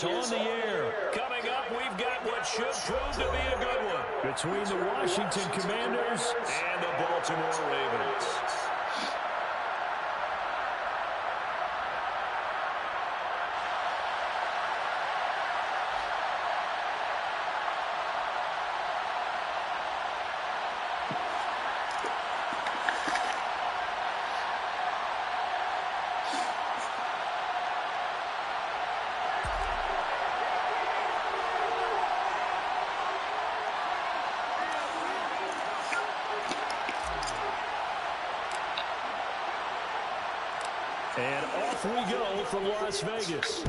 is on the air. Coming up, we've got what should prove to be a good one between the Washington Commanders and the Baltimore Ravens. And off we go from Las Vegas.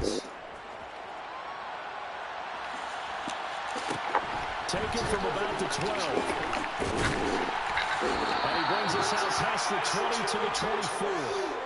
Taken from about the 12. And he brings us out past the 20 to the 24.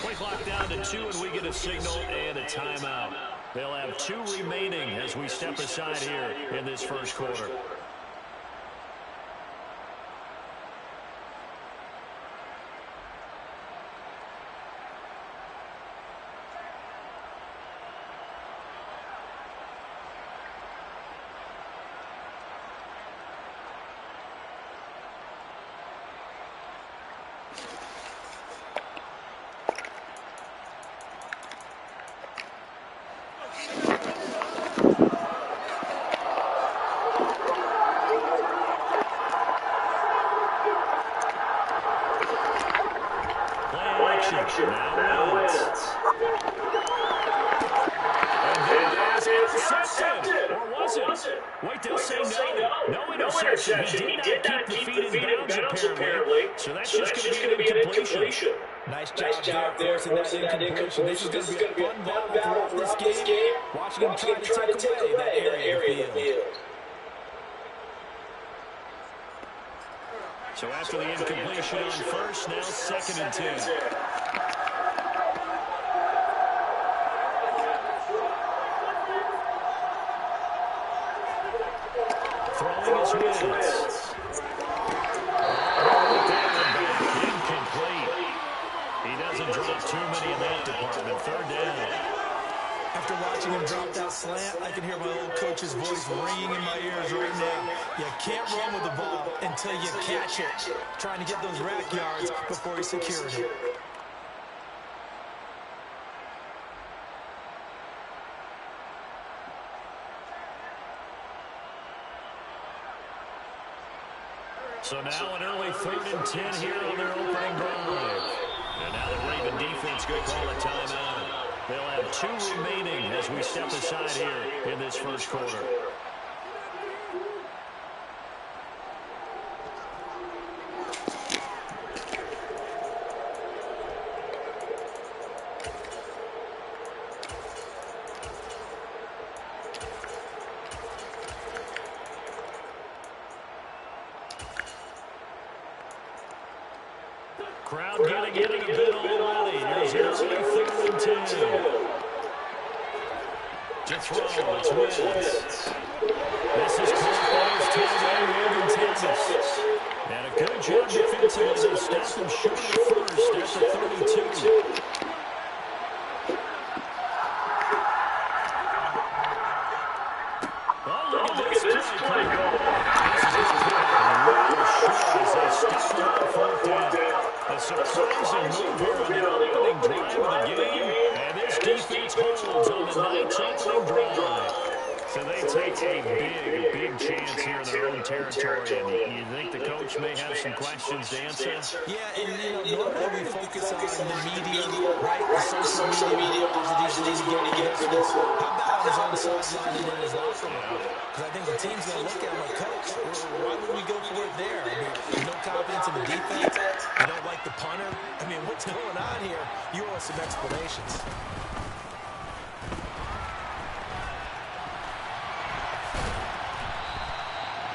Play clock down to 2, and we get a signal and a timeout. They'll have 2 remaining as we step aside here in this first quarter. Now it's. And that is intercepted. Or was it? Wait, they'll say no. No interception. He did not keep the feet in bounds, apparently. So that's just going to be an incompletion. Nice job there forcing that incompletion. This is going to be a fun battle throughout this game. Watching him try to take away that area of the field. So after the incompletion on first, now 2nd and 10. Throwing his hands. Incomplete. He doesn't drop too many in that department. 3rd down. After watching him drop that slant, I can hear my old coach's voice ringing in my ears right now. You can't run with the ball until you catch it. Trying to get those rack yards before he secured it. So now an early 3rd and 10 here on their opening drive. And now the Raven defense going to call a timeout. They'll have 2 remaining as we step aside here in this first quarter. Crowd getting a bit already. Here's early 3rd and 10. To throw, it's Wentz. This is Carter's tight Texas. And a good job defensively to stop him short at first at the 32. Oh, look at this play call. This is a stop on 4th down. A surprising move here on the opening drive of the game. And this defense holds on the night's opening drive. So they take a big chance here in their own territory. And you think the coach may have some questions to answer? Yeah, and, normally we focus on the media, right? The social media bars that he's leading to get this one. How about on his own sideline and in his locker room? Because I think the team's going to look at him like, Coach, why would we go for it there? I mean, no confidence in the defense. You don't like the punter. I mean, what's going on here? You owe us some explanations.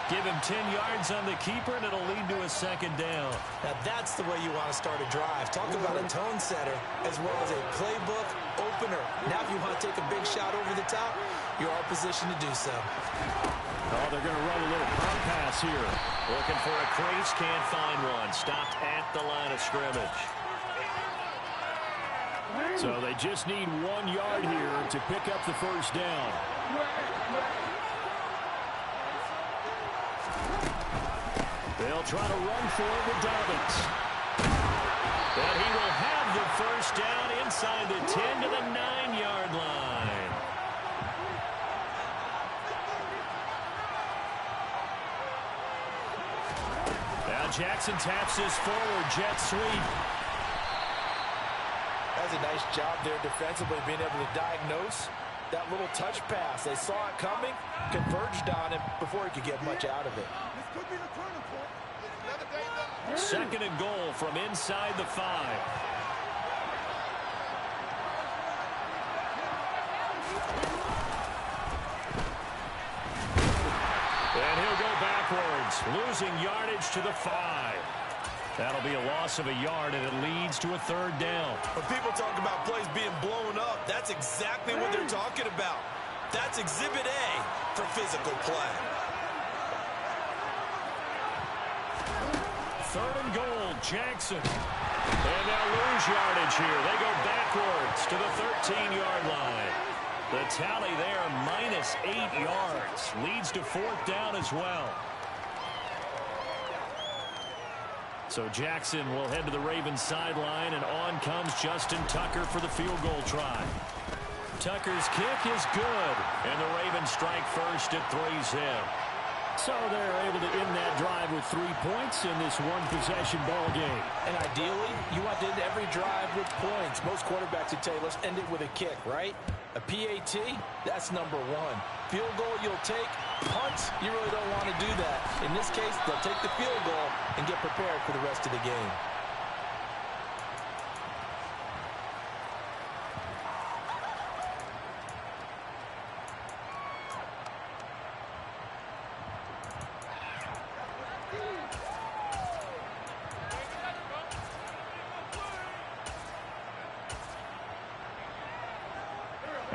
Give him 10 yards on the keeper, and it'll lead to a second down. Now, that's the way you want to start a drive. Talk about a tone setter as well as a playbook opener. Now, if you want to take a big shot over the top, you're all positioned to do so. Oh, they're going to run a little pump pass here. Looking for a crease, can't find one. Stopped at the line of scrimmage. So they just need 1 yard here to pick up the first down. They'll try to run for it with Dobbins. And he will have the first down inside the 10 to the 9-yard line. Now Jackson taps this forward jet sweep. That's a nice job there defensively, being able to diagnose that little touch pass. They saw it coming, converged on him before he could get much out of it. Second and goal from inside the 5. And he'll go backwards, losing yardage to the 5. That'll be a loss of a yard, and it leads to a third down. When people talk about plays being blown up, that's exactly what they're talking about. That's Exhibit A for physical play. Third and goal, Jackson. And they'll lose yardage here. They go backwards to the 13-yard line. The tally there, minus 8 yards. Leads to fourth down as well. So Jackson will head to the Ravens sideline, and on comes Justin Tucker for the field goal try. Tucker's kick is good, and the Ravens strike first at 3-zip. So they're able to end that drive with 3 points in this one-possession ball game. And ideally, you want to end every drive with points. Most quarterbacks would tell you, let's end it with a kick, right? A PAT, that's number 1. Field goal you'll take. Punts, you really don't want to do that. In this case, they'll take the field goal and get prepared for the rest of the game.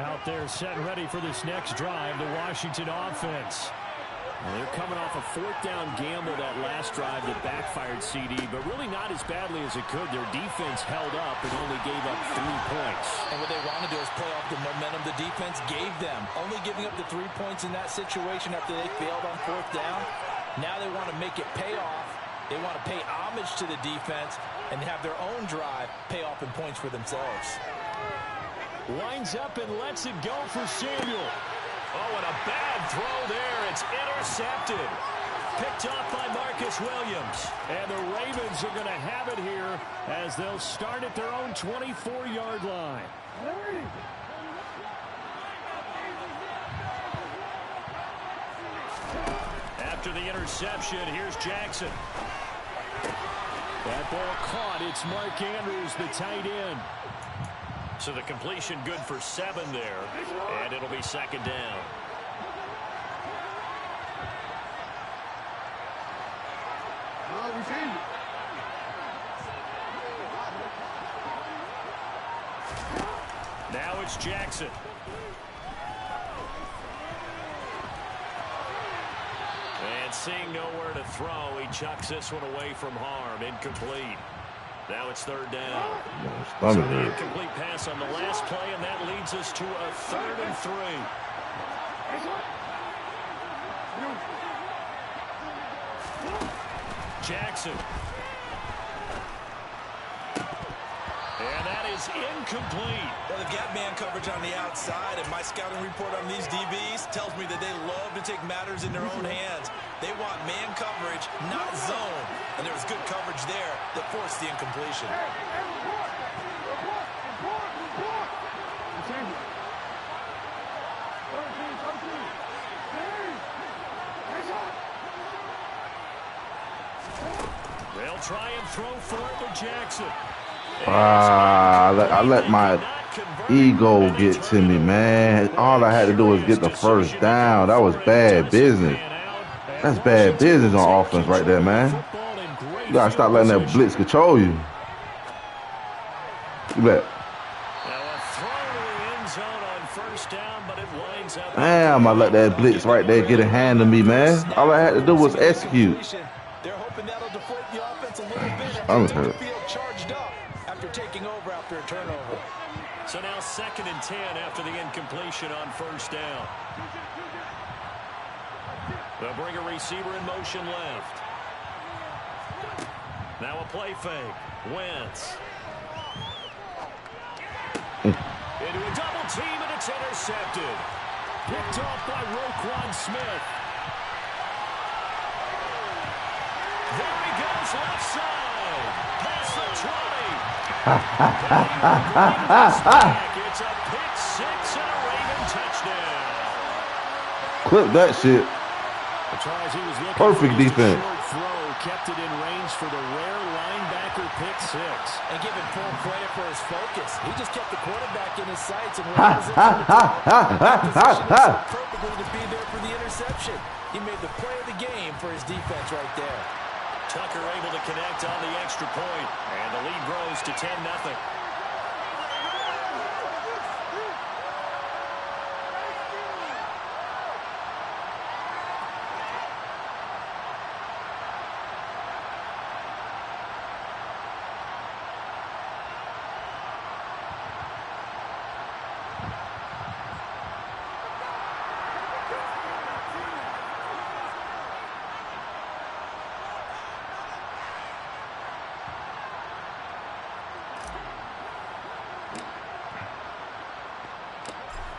Out there set and ready for this next drive, the Washington offense. Well, they're coming off a fourth down gamble that last drive that backfired CD, but really not as badly as it could. Their defense held up and only gave up 3 points. And what they want to do is play off the momentum the defense gave them. Only giving up the 3 points in that situation after they failed on fourth down. Now they want to make it pay off. They want to pay homage to the defense and have their own drive pay off in points for themselves. Lines up and lets it go for Samuel. Oh, and a bad throw there. It's intercepted. Picked off by Marcus Williams. And the Ravens are going to have it here as they'll start at their own 24-yard line. After the interception, here's Jackson. That ball caught. It's Mark Andrews, the tight end. So the completion good for 7 there, and it'll be second down. Now it's Jackson. And seeing nowhere to throw, he chucks this one away from harm. Incomplete. Now it's third down. So the incomplete pass on the last play, and that leads us to a 3rd and 3. Jackson. And that is is incomplete. Well, they've got man coverage on the outside, and my scouting report on these DBs tells me that they love to take matters in their own hands. They want man coverage, not zone. And there was good coverage there that forced the incompletion. They'll try and throw for it with Jackson. I let my ego get to me, man. All I had to do was get the first down. That was bad business. That's bad business on offense right there, man. You gotta stop letting that blitz control you. You bet. Damn, I let that blitz right there get a hand to me, man. All I had to do was execute. They're hoping that'll deflate the offense a little bit. I'm hurt. Feel charged up after taking over after a turnover. So now 2nd and 10 after the incompletion on first down. They'll bring a receiver in motion left. Now a play fake. Wentz. Into a double team, and it's intercepted. Picked off by Roquan Smith. There he goes, left side. Past the 20. It's a pick 6 and a Raven touchdown. Clip that shit. Perfect defense. Throw kept it in range for the rare linebacker pick 6. And give him full credit for his focus. He just kept the quarterback in his sights and perfectly to be there for the interception. He made the play of the game for his defense right there. Tucker able to connect on the extra point, and the lead grows to 10-0.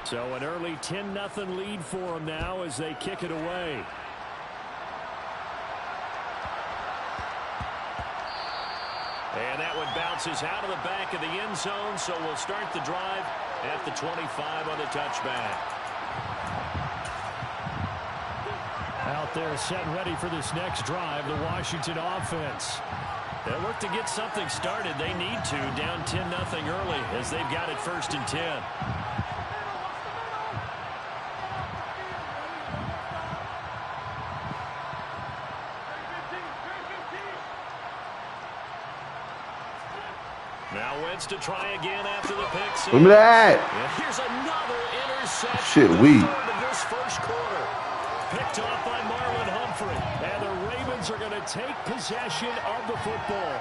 So an early 10-0 lead for them now as they kick it away. And that one bounces out of the back of the end zone, so we'll start the drive at the 25 on the touchback. Out there set and ready for this next drive, the Washington offense. They'll look to get something started. They need to, down 10-0 early as they've got it 1st and 10. Now Wentz to try again after the pick. Look at that. And here's another interception. Shit, weak. This first quarter. Picked off by Marlon Humphrey. And the Ravens are going to take possession of the football.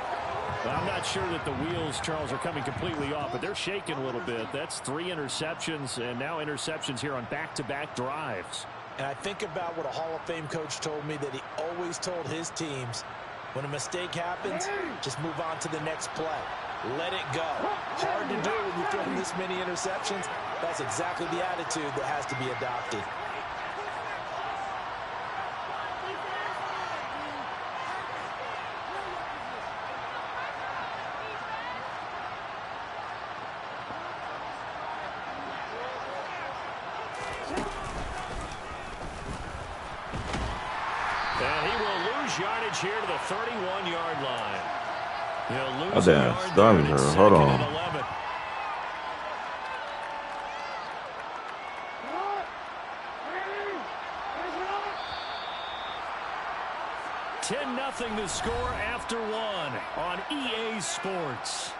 I'm not sure that the wheels, Charles, are coming completely off, but they're shaking a little bit. That's 3 interceptions, and now interceptions here on back-to-back drives. And I think about what a Hall of Fame coach told me that he always told his teams, when a mistake happens, just move on to the next play. Let it go. Hard to do when you throw this many interceptions. That's exactly the attitude that has to be adopted. And he will lose yardage here to the 31-yard line. He'll lose Oh, damn. Stomach hurt. Hold on. 10-0 to score after 1 on EA Sports.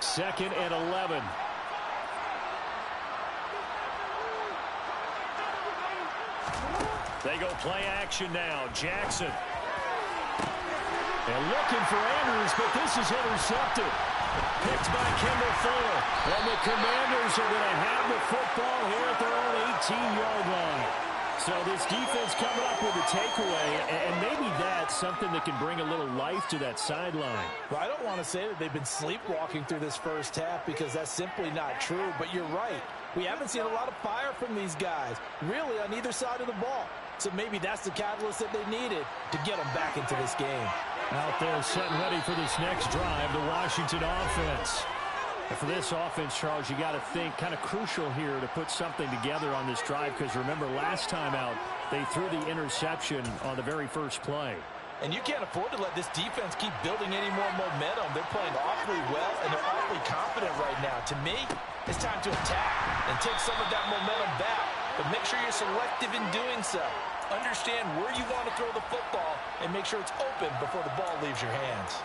2nd and 11. They go play action now. Jackson. And looking for Andrews, but this is intercepted. Picked by Kendall Fuller. And the Commanders are going to have the football here at their own 18-yard line. So this defense coming up with a takeaway, and maybe that's something that can bring a little life to that sideline. Well, I don't want to say that they've been sleepwalking through this first half because that's simply not true, but you're right. We haven't seen a lot of fire from these guys, really on either side of the ball. So maybe that's the catalyst that they needed to get them back into this game. Out there setting ready for this next drive, the Washington offense. And for this offense, Charles, you got to think kind of crucial here to put something together on this drive because remember last time out, they threw the interception on the very first play. And you can't afford to let this defense keep building any more momentum. They're playing awfully well, and they're awfully confident right now. To me, it's time to attack and take some of that momentum back. But make sure you're selective in doing so. Understand where you want to throw the football and make sure it's open before the ball leaves your hands.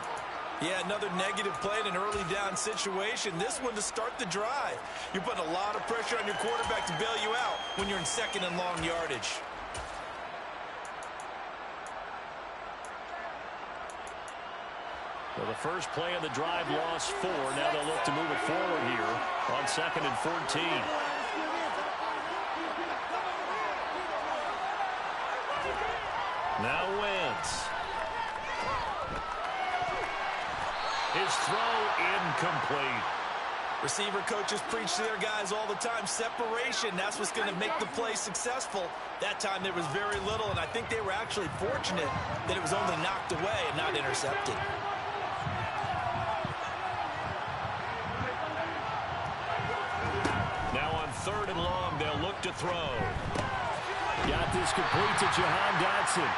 Yeah, another negative play in an early down situation. This one to start the drive. You're putting a lot of pressure on your quarterback to bail you out when you're in 2nd and long yardage. Well, the first play of the drive lost 4. Now they'll look to move it forward here on 2nd and 14. Now Wentz. His throw incomplete. Receiver coaches preach to their guys all the time. Separation, that's what's going to make the play successful. That time there was very little, and I think they were actually fortunate that it was only knocked away and not intercepted. Now on 3rd and long, they'll look to throw. Got this complete to Jahan Dotson.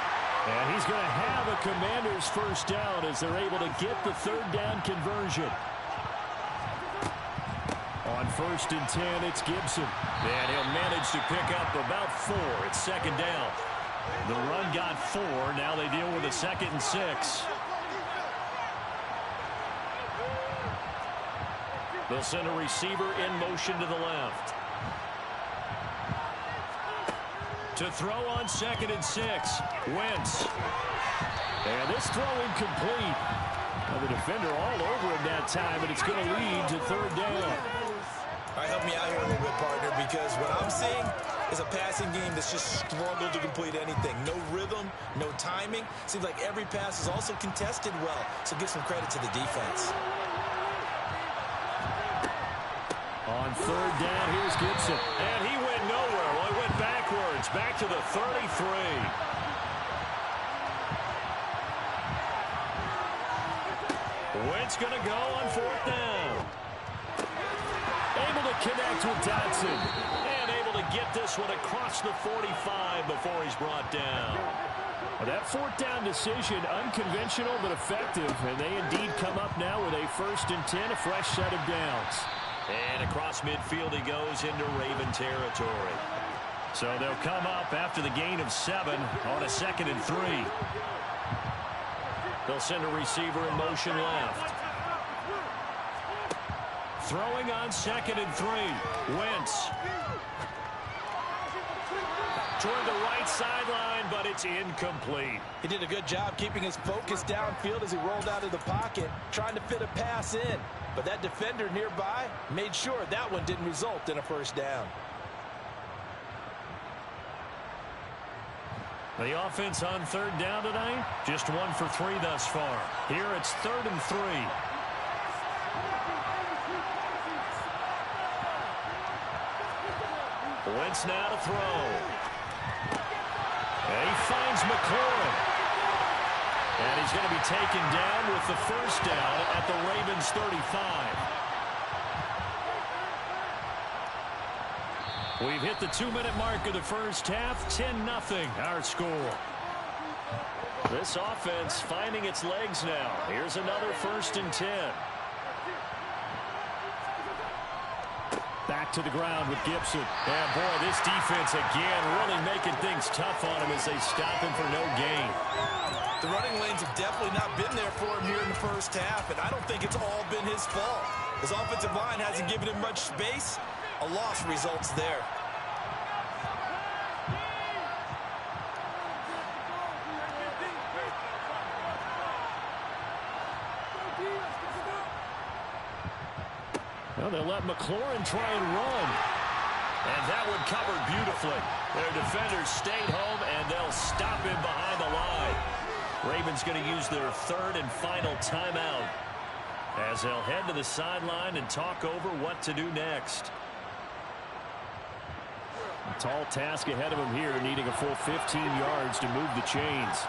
And he's going to have a Commanders first down as they're able to get the 3rd down conversion. On 1st and 10, it's Gibson. And he'll manage to pick up about 4. It's 2nd down. The run got 4. Now they deal with a 2nd and 6. They'll send a receiver in motion to the left. To throw on 2nd and 6. Wentz. And this throw incomplete. Well, the defender all over him that time, and it's going to lead to 3rd down. All right, help me out here a little bit, partner, because what I'm seeing is a passing game that's just struggled to complete anything. No rhythm, no timing. Seems like every pass is also contested well, so give some credit to the defense. On 3rd down, here's Gibson. And he went nowhere. Well, he went backwards, back to the 33. Wentz going to go on 4th down. Able to connect with Dotson. And able to get this one across the 45 before he's brought down. Well, that 4th down decision, unconventional but effective. And they indeed come up now with a 1st and 10, a fresh set of downs. And across midfield he goes into Raven territory. So they'll come up after the gain of 7 on a 2nd and 3. They'll send a receiver in motion left. Throwing on 2nd and 3. Wentz. Toward the right sideline, but it's incomplete. He did a good job keeping his focus downfield as he rolled out of the pocket, trying to fit a pass in. But that defender nearby made sure that one didn't result in a 1st down. The offense on 3rd down tonight, just 1 for 3 thus far. Here it's 3rd and 3. Wentz now to throw. And he finds McLaurin. And he's going to be taken down with the 1st down at the Ravens 35. We've hit the 2-minute mark of the first half. 10-0 our score. This offense finding its legs now. Here's another 1st and 10. Back to the ground with Gibson. And boy, this defense again really making things tough on him as they stop him for no gain. The running lanes have definitely not been there for him here in the first half, and I don't think it's all been his fault. His offensive line hasn't given him much space. A loss results there. Well, they'll let McLaurin try and run. And that one covered beautifully. Their defenders stayed home, and they'll stop him behind the line. Ravens going to use their third and final timeout as they'll head to the sideline and talk over what to do next. A tall task ahead of him here, needing a full 15 yards to move the chains.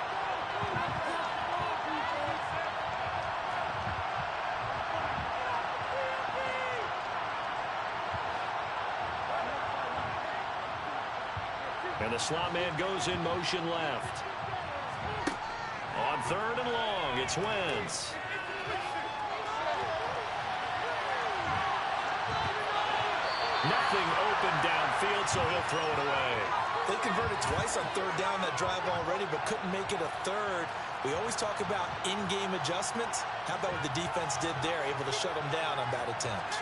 And the slot man goes in motion left. On third and long, it's Wentz. Nothing open downfield, so he'll throw it away. They converted twice on third down that drive already, but couldn't make it a third. We always talk about in-game adjustments. How about what the defense did there, able to shut them down on that attempt?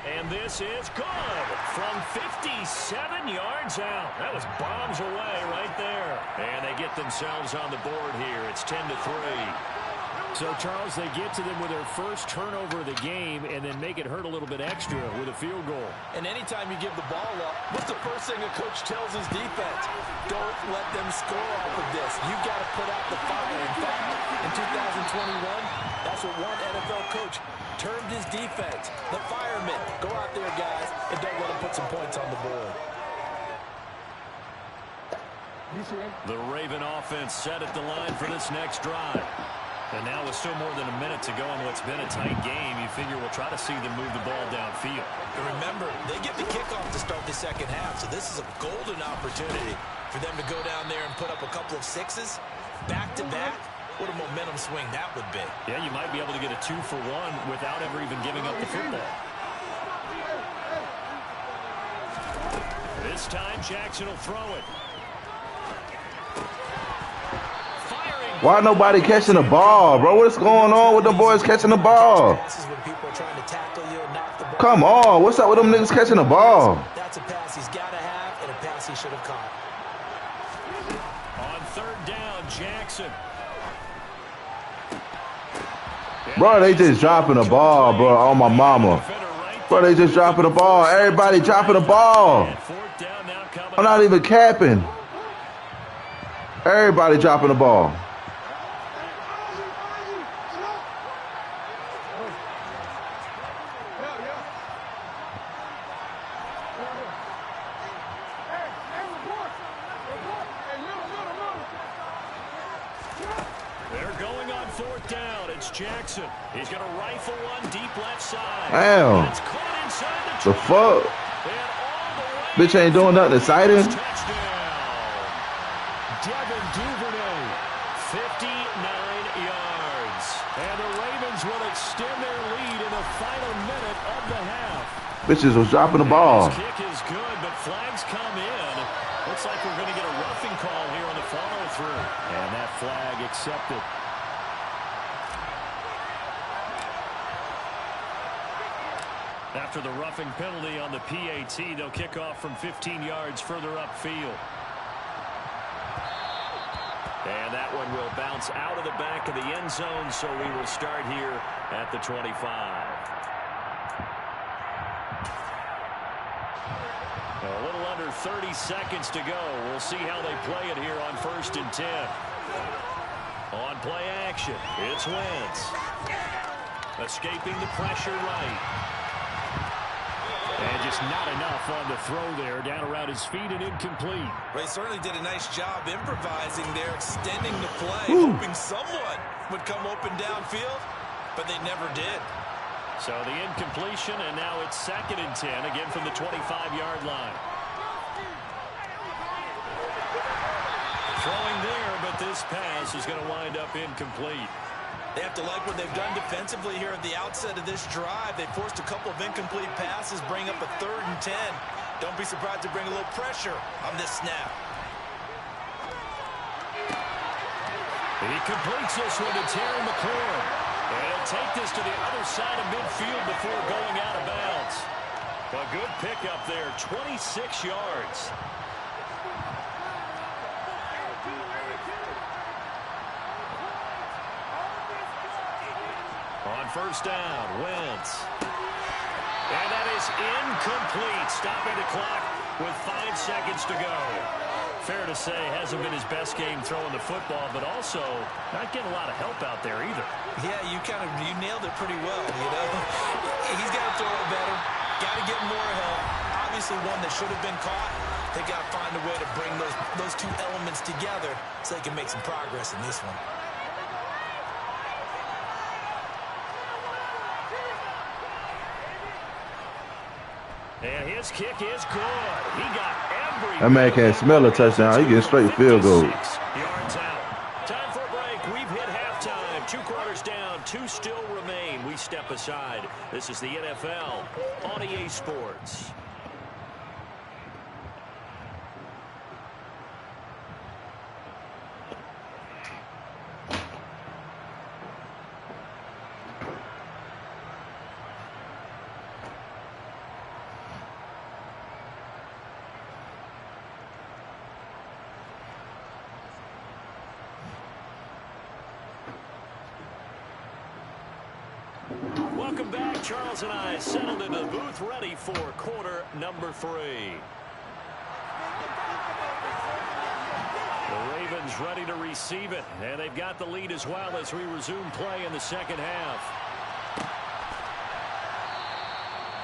And this is good from 57 yards out. That was bombs away right there. And they get themselves on the board here. It's 10-3. So, Charles, they get to them with their first turnover of the game and then make it hurt a little bit extra with a field goal. And anytime you give the ball up, what's the first thing a coach tells his defense? Don't let them score off of this. You've got to put out the fire. In fact, in 2021, that's what one NFL coach termed his defense. The firemen. Go out there, guys, and don't let them put some points on the board. The Raven offense set at the line for this next drive. And now with still more than a minute to go in what's been a tight game, you figure we'll try to see them move the ball downfield. And remember, they get the kickoff to start the second half, so this is a golden opportunity for them to go down there and put up a couple of sixes back-to-back. What a momentum swing that would be. Yeah, you might be able to get a 2-for-1 without ever even giving up the football. This time, Jackson will throw it. Why nobody catching the ball, bro? What's going on with the boys catching the ball? Come on, what's up with them niggas catching the ball? That's a pass he's got to have and a pass he should have caught. On third down, Jackson. Bro, they just dropping the ball, bro. Oh, my mama. Bro, they just dropping the ball. Everybody dropping the ball. I'm not even capping. Everybody dropping the ball. Jackson. He's going to rifle one deep left side. Damn. The fuck? Bitch ain't doing nothing exciting. Devin Duvernay, 59 yards. And the Ravens will extend their lead in the final minute of the half. Bitches was dropping the ball. This kick is good, but flags come in. Looks like we're going to get a roughing call here on the follow-through. And that flag accepted. After the roughing penalty on the PAT, they'll kick off from 15 yards further upfield. And that one will bounce out of the back of the end zone, so we will start here at the 25. A little under 30 seconds to go. We'll see how they play it here on 1st and 10. On play action, it's Wentz. Escaping the pressure right. And just not enough on the throw there. Down around his feet and incomplete. They certainly did a nice job improvising there, extending the play, hoping someone would come open downfield, but they never did. So the incompletion, and now it's 2nd and 10, again from the 25-yard line. Throwing there, but this pass is going to wind up incomplete. They have to like what they've done defensively here at the outset of this drive. They forced a couple of incomplete passes, bring up a 3rd and 10. Don't be surprised to bring a little pressure on this snap. He completes this one to Terry McLaurin. And he'll take this to the other side of midfield before going out of bounds. A good pickup there, 26 yards. On first down, Wentz. And that is incomplete. Stopping the clock with 5 seconds to go. Fair to say, hasn't been his best game throwing the football, but also not getting a lot of help out there either. Yeah, you nailed it pretty well, you know. He's got to throw it better. Got to get more help. Obviously one that should have been caught. They got to find a way to bring those two elements together so they can make some progress in this one. And his kick is good. He got every. That man can't smell a touchdown. He getting straight field goal. Yards out. Time for a break. We've hit halftime. 2 quarters down. 2 still remain. We step aside. This is the NFL on EA Sports. Welcome back. Charles and I settled into the booth ready for quarter number 3. The Ravens ready to receive it, and they've got the lead as well as we resume play in the second half.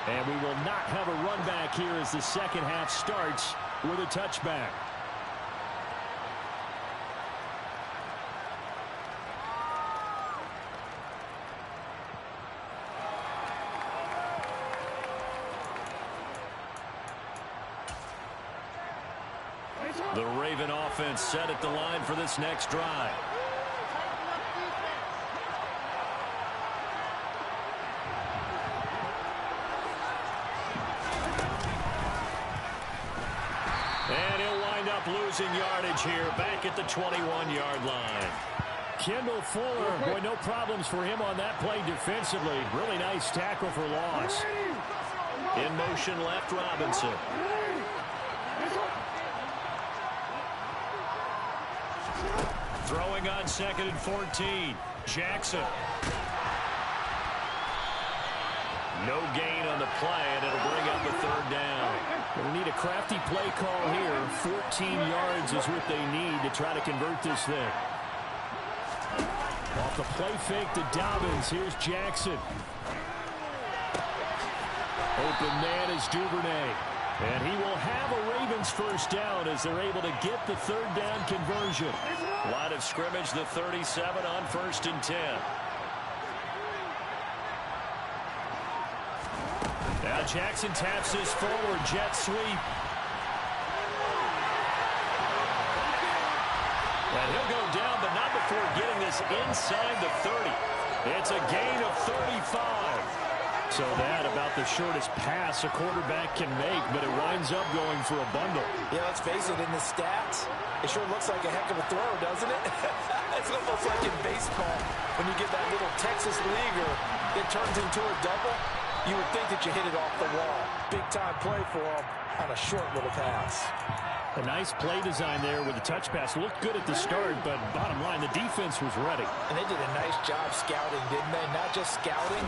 And we will not have a run back here as the second half starts with a touchback. The Raven offense set at the line for this next drive. And he'll wind up losing yardage here back at the 21-yard line. Kendall Fuller, boy, no problems for him on that play defensively. Really nice tackle for loss. In motion left, Robinson. Throwing on 2nd and 14. Jackson. No gain on the play, and it'll bring up a 3rd down. They'll need a crafty play call here. 14 yards is what they need to try to convert this thing. Off the play fake to Dobbins. Here's Jackson. Open man is Duvernay. And he will have a Ravens first down as they're able to get the 3rd down conversion. Line of scrimmage, the 37 on 1st and 10. Now Jackson taps this forward, jet sweep. And he'll go down, but not before getting this inside the 30. It's a gain of 35. So that about the shortest pass a quarterback can make, but it winds up going for a bundle. Yeah, let's face it, in the stats, it sure looks like a heck of a throw, doesn't it? It's almost like in baseball, when you get that little Texas leaguer that turns into a double, you would think that you hit it off the wall. Big-time play for him on a short little pass. A nice play design there with the touch pass. Looked good at the start, but bottom line, the defense was ready. And they did a nice job scouting, didn't they? Not just scouting,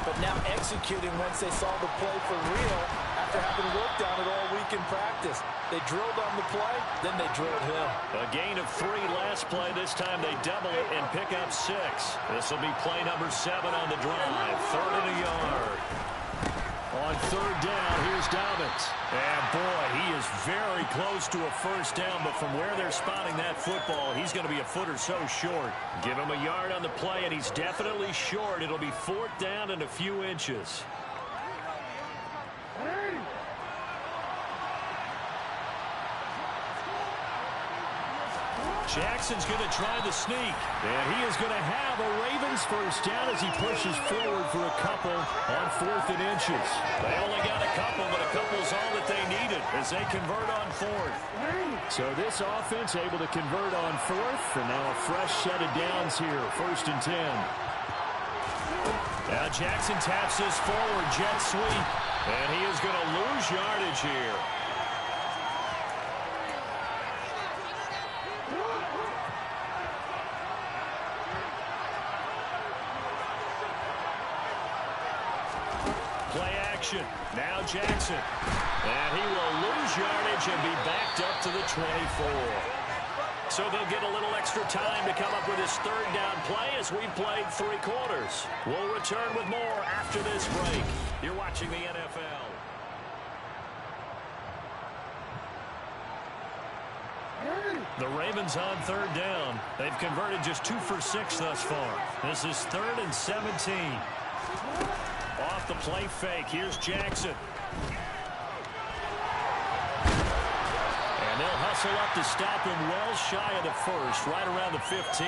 but now executing once they saw the play for real after having worked on it all week in practice. They drilled on the play, then they drilled him. A gain of 3 last play. This time they double it and pick up 6. This will be play number 7 on the drive. 3rd and a yard. On 3rd down, here's Dobbins. And boy, he is very close to a first down, but from where they're spotting that football, he's going to be a foot or so short. Give him a yard on the play, and he's definitely short. It'll be 4th down and a few inches. Jackson's going to try the sneak. And he is going to have a Ravens first down as he pushes forward for a couple on 4th and inches. They only got a couple, but a couple's all that they needed as they convert on 4th. So this offense able to convert on 4th, and now a fresh set of downs here, 1st and 10. Now Jackson taps this forward jet sweep, and he is going to lose yardage here. Play action. Now Jackson. And he will lose yardage and be backed up to the 24. So they'll get a little extra time to come up with his third down play as we've played 3 quarters. We'll return with more after this break. You're watching the NFL. The Ravens on third down. They've converted just 2 for 6 thus far. This is 3rd and 17. Off the play fake. Here's Jackson. And they'll hustle up to stop him well shy of the first, right around the 15.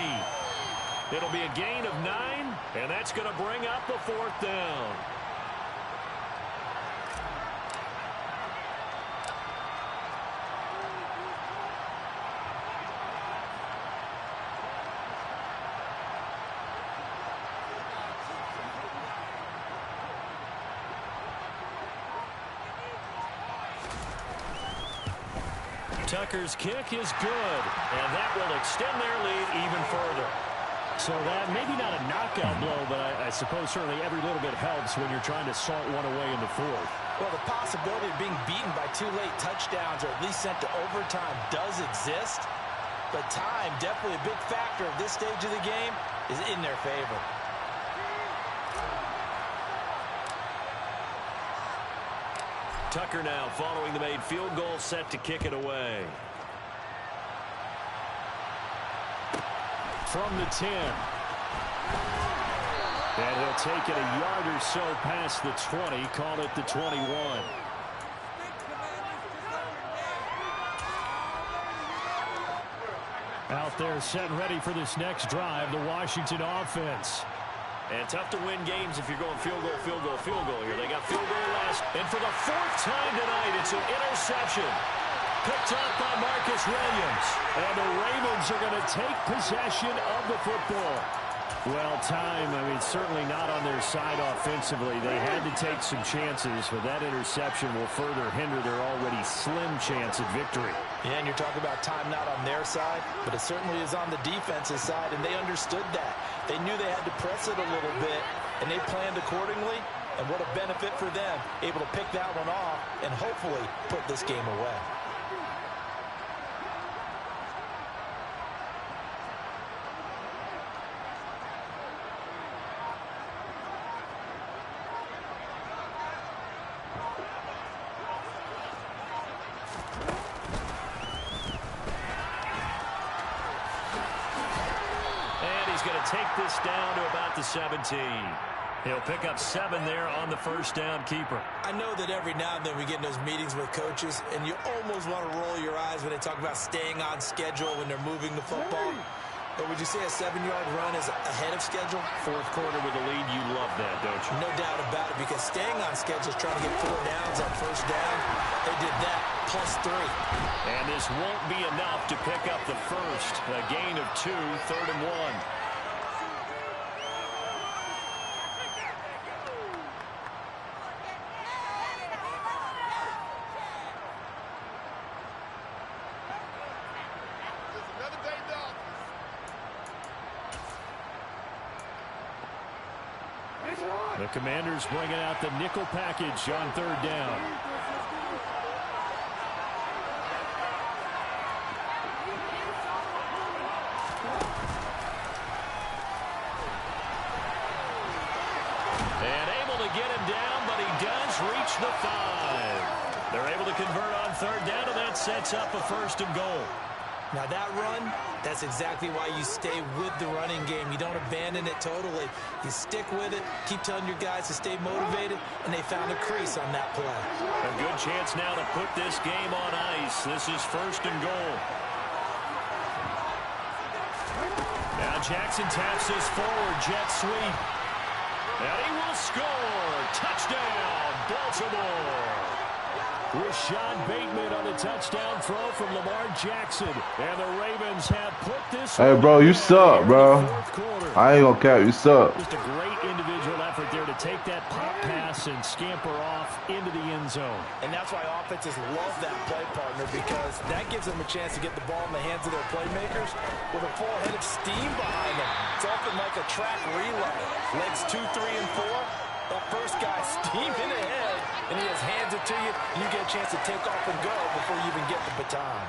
It'll be a gain of 9, and that's going to bring up a 4th down. Tucker's kick is good, and that will extend their lead even further. So that maybe not a knockout blow, but I suppose certainly every little bit helps when you're trying to salt one away in the 4th. Well, the possibility of being beaten by 2 late touchdowns or at least sent to overtime does exist, but time, definitely a big factor at this stage of the game, is in their favor. Tucker now following the made field goal, set to kick it away. From the 10. And he'll take it a yard or so past the 20, call it the 21. Out there set and ready for this next drive, the Washington offense. And tough to win games if you're going field goal, field goal, field goal here. They got field goal last. And for the 4th time tonight, it's an interception. Picked up by Marcus Williams. And the Ravens are going to take possession of the football. Well, time, certainly not on their side offensively. They had to take some chances, but that interception will further hinder their already slim chance at victory. Yeah, and you're talking about time not on their side, but it certainly is on the defense's side, and they understood that. They knew they had to press it a little bit, and they planned accordingly, and what a benefit for them, able to pick that one off and hopefully put this game away. Take this down to about the 17. He'll pick up 7 there on the first down keeper. I know that every now and then we get in those meetings with coaches, and you almost want to roll your eyes when they talk about staying on schedule when they're moving the football. But would you say a 7-yard run is ahead of schedule? 4th quarter with a lead, you love that, don't you? No doubt about it, because staying on schedule is trying to get 4 downs on first down. They did that, +3. And this won't be enough to pick up the first. A gain of 2, 3rd and 1. The Commanders bringing out the nickel package on 3rd down. And able to get him down, but he does reach the 5. They're able to convert on 3rd down, and that sets up a 1st and goal. Now that run, that's exactly why you stay with the running game. You don't abandon it totally. You stick with it, keep telling your guys to stay motivated, and they found a crease on that play. A good chance now to put this game on ice. This is 1st and goal. Now Jackson taps this forward jet sweep. And he will score. Touchdown, Baltimore. Rashad Bateman on the touchdown throw from Lamar Jackson. And the Ravens have put this. Hey, bro, you suck, bro. I ain't gonna cap, you suck. Just a great individual effort there to take that pop pass and scamper off into the end zone. And that's why offenses love that play partner, because that gives them a chance to get the ball in the hands of their playmakers with a full head of steam behind them. It's often like a track relay. Legs 2, 3, and 4. That first guy steaming ahead, and he just hands it to you, and you get a chance to take off and go before you even get the baton.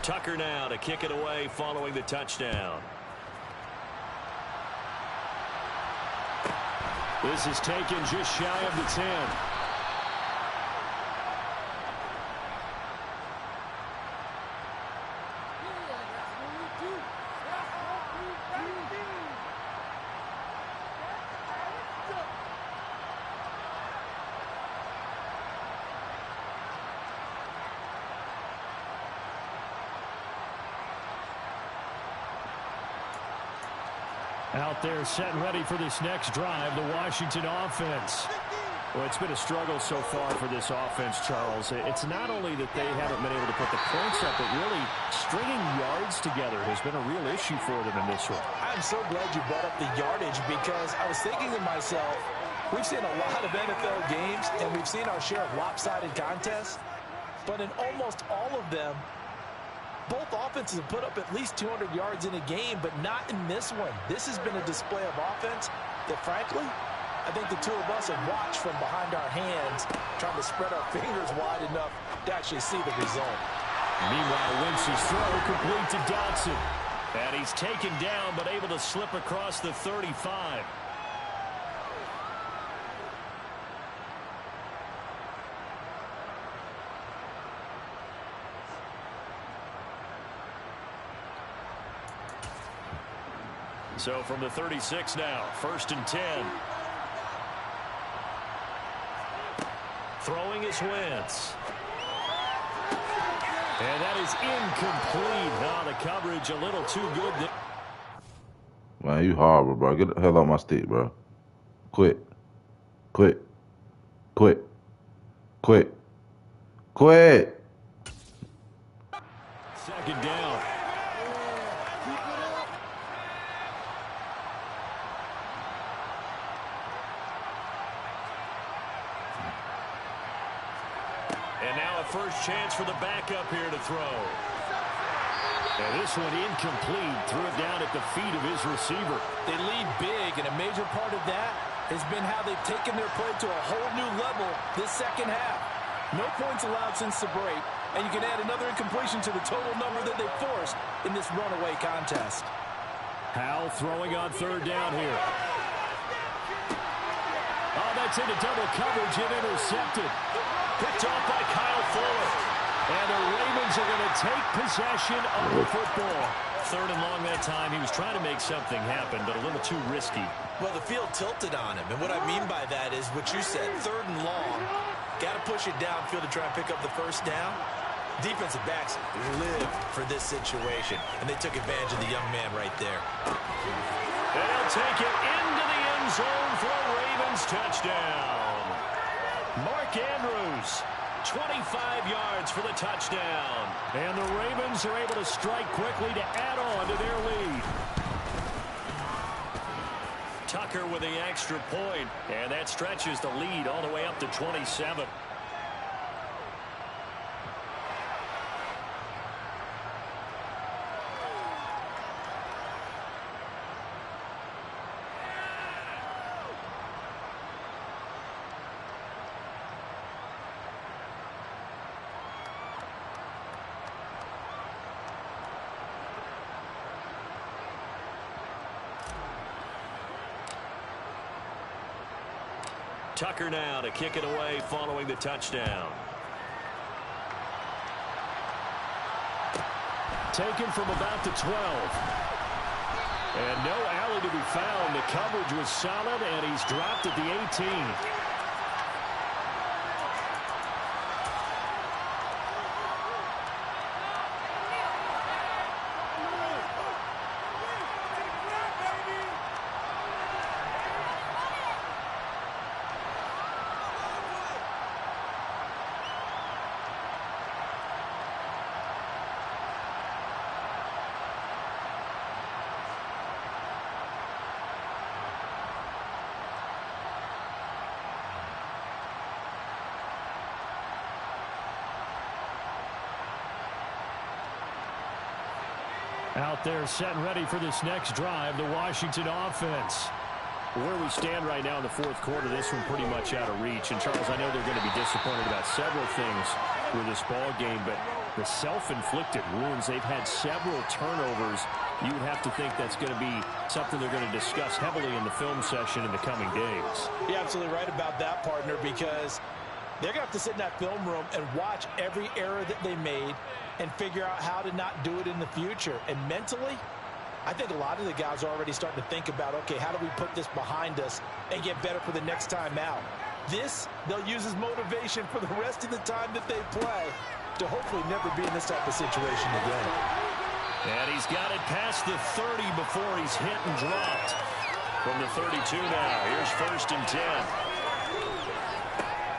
Tucker now to kick it away following the touchdown. This is taken just shy of the 10. Out there set and ready for this next drive, the Washington offense. Well, it's been a struggle so far for this offense, Charles. It's not only that they haven't been able to put the points up, but really stringing yards together has been a real issue for them in this one. I'm so glad you brought up the yardage, because I was thinking to myself, we've seen a lot of NFL games, and we've seen our share of lopsided contests, but in almost all of them, both offenses have put up at least 200 yards in a game, but not in this one. This has been a display of offense that, frankly, I think the two of us have watched from behind our hands, trying to spread our fingers wide enough to actually see the result. Meanwhile, Wentz's throw complete to Dotson. And he's taken down, but able to slip across the 35. So from the 36 now, 1st and 10. Throwing is Wentz. And that is incomplete. Now the coverage a little too good. Man, you horrible, bro. Get the hell out my stick, bro. Quit. Quit. Quit. Quit. Quit. Second down. And now a first chance for the backup here to throw. And this one incomplete. Threw it down at the feet of his receiver. They lead big, and a major part of that has been how they've taken their play to a whole new level this second half. No points allowed since the break, and you can add another incompletion to the total number that they forced in this runaway contest. Howell throwing on 3rd down here. Oh, that's into double coverage and intercepted. Picked off by Kyle Fuller. And the Ravens are going to take possession of the football. 3rd and long that time. He was trying to make something happen, but a little too risky. Well, the field tilted on him, and what I mean by that is what you said, 3rd and long. Got to push it downfield to try and pick up the first down. Defensive backs live for this situation, and they took advantage of the young man right there. And he'll take it into the end zone for a Ravens touchdown. Mark Andrews, 25 yards for the touchdown. And the Ravens are able to strike quickly to add on to their lead. Tucker with the extra point, and that stretches the lead all the way up to 27. Tucker now to kick it away following the touchdown. Taken from about the 12. And no alley to be found. The coverage was solid, and he's dropped at the 18. Out there set and ready for this next drive, the Washington offense. Where we stand right now in the fourth quarter, this one pretty much out of reach. And, Charles, I know they're going to be disappointed about several things with this ball game, but the self-inflicted wounds, they've had several turnovers. You would have to think that's going to be something they're going to discuss heavily in the film session in the coming days. You're absolutely right about that, partner, because they're going to have to sit in that film room and watch every error that they made and figure out how to not do it in the future. And mentally, I think a lot of the guys are already starting to think about, okay, how do we put this behind us and get better for the next time out? This, they'll use as motivation for the rest of the time that they play to hopefully never be in this type of situation again. And he's got it past the 30 before he's hit and dropped. From the 32 now, here's 1st and 10.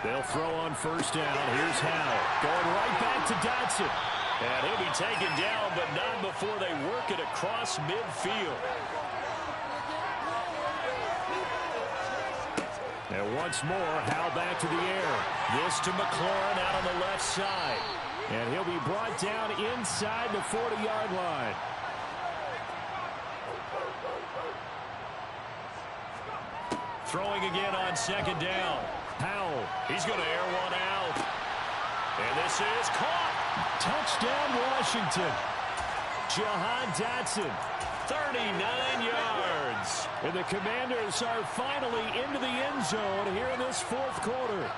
They'll throw on first down. Here's Howe. Going right back to Dotson. And he'll be taken down, but not before they work it across midfield. And once more, Howe back to the air. This to McLaurin out on the left side. And he'll be brought down inside the 40-yard line. Throwing again on 2nd down. Powell, he's going to air one out. And this is caught. Touchdown, Washington. Jahan Dotson, 39 yards. And the Commanders are finally into the end zone here in this fourth quarter.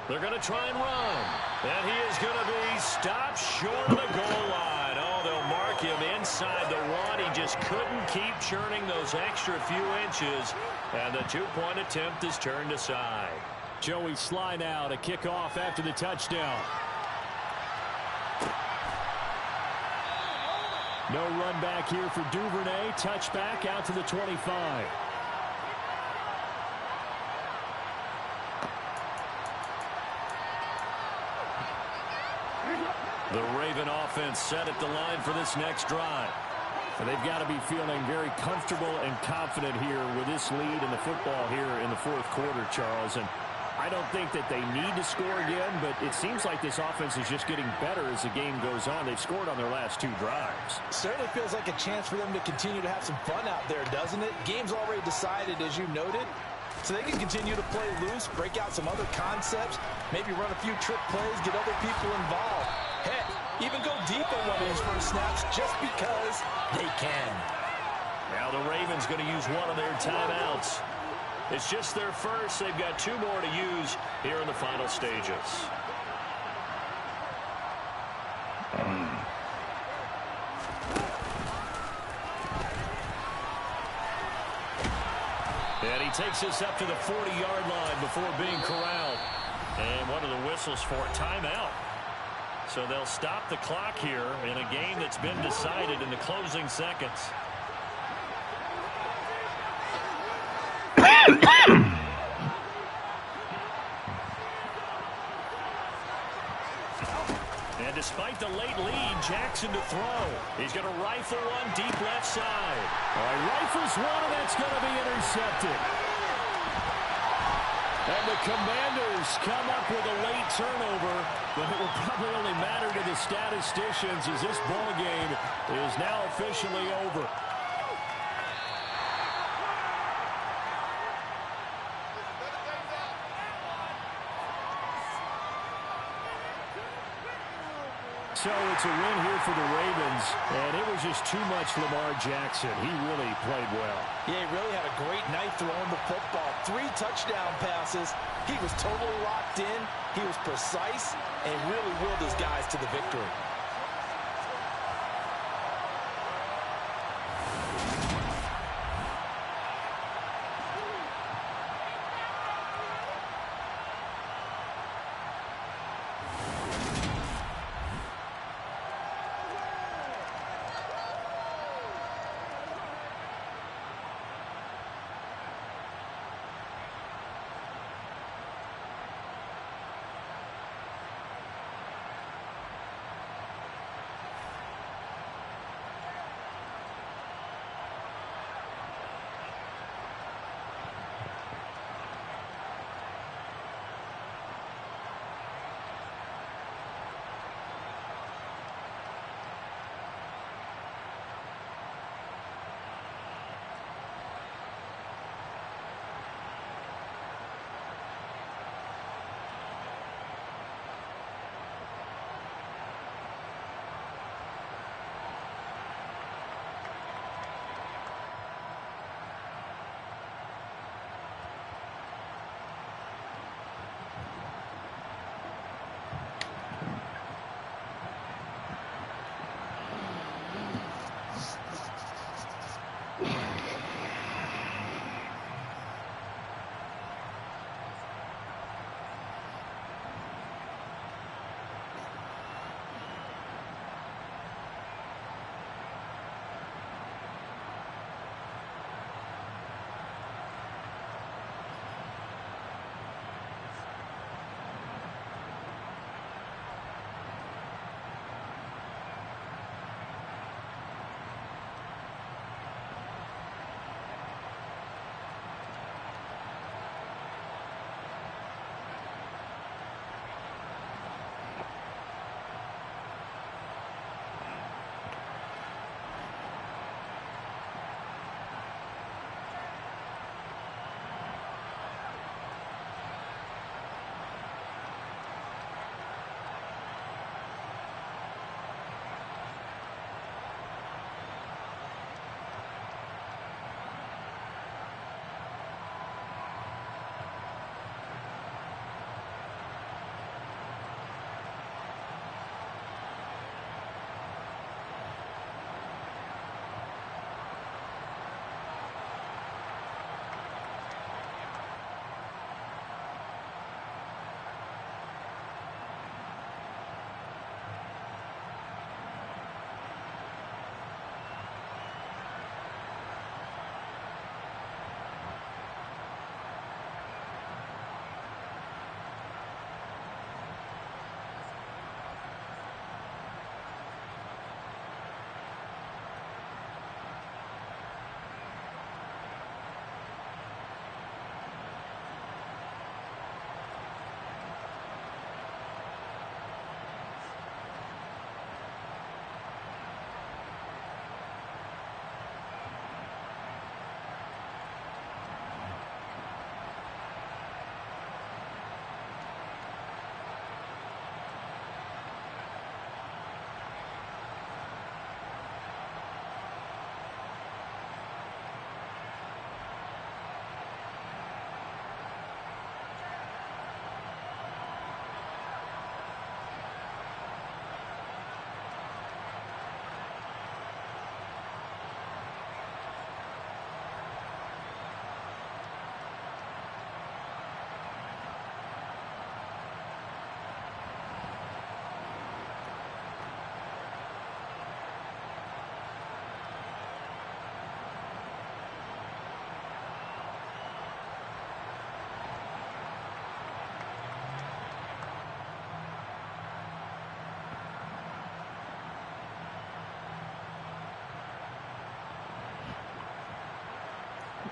They're going to try and run. And he is going to be stopped short of the goal line. Oh, they'll mark him inside the one. He just couldn't keep churning those extra few inches. And the 2-point attempt is turned aside. Joey Sly now to kick off after the touchdown. No run back here for Duvernay. Touchback out to the 25. The Raven offense set at the line for this next drive. And they've got to be feeling very comfortable and confident here with this lead in the football here in the fourth quarter, Charles. And I don't think that they need to score again, but it seems like this offense is just getting better as the game goes on. They've scored on their last 2 drives. Certainly feels like a chance for them to continue to have some fun out there, doesn't it? Game's already decided, as you noted, so they can continue to play loose, break out some other concepts, maybe run a few trick plays, get other people involved. Heck, even go deep on one of those first snaps just because they can. Now the Ravens going to use one of their timeouts. It's just their first. They've got 2 more to use here in the final stages. And he takes us up to the 40-yard line before being corralled. And one of the whistles for a timeout. So they'll stop the clock here in a game that's been decided in the closing seconds. And despite the late lead, Jackson to throw. He's going to rifle one deep left side. Rifles one, and that's going to be intercepted. And the Commanders come up with a late turnover, but it will probably only matter to the statisticians as this ball game is now officially over. So it's a win here for the Ravens, and it was just too much Lamar Jackson. He really played well. Yeah, he really had a great night throwing the football. 3 touchdown passes. He was totally locked in. He was precise and really willed his guys to the victory.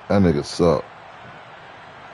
That nigga suck.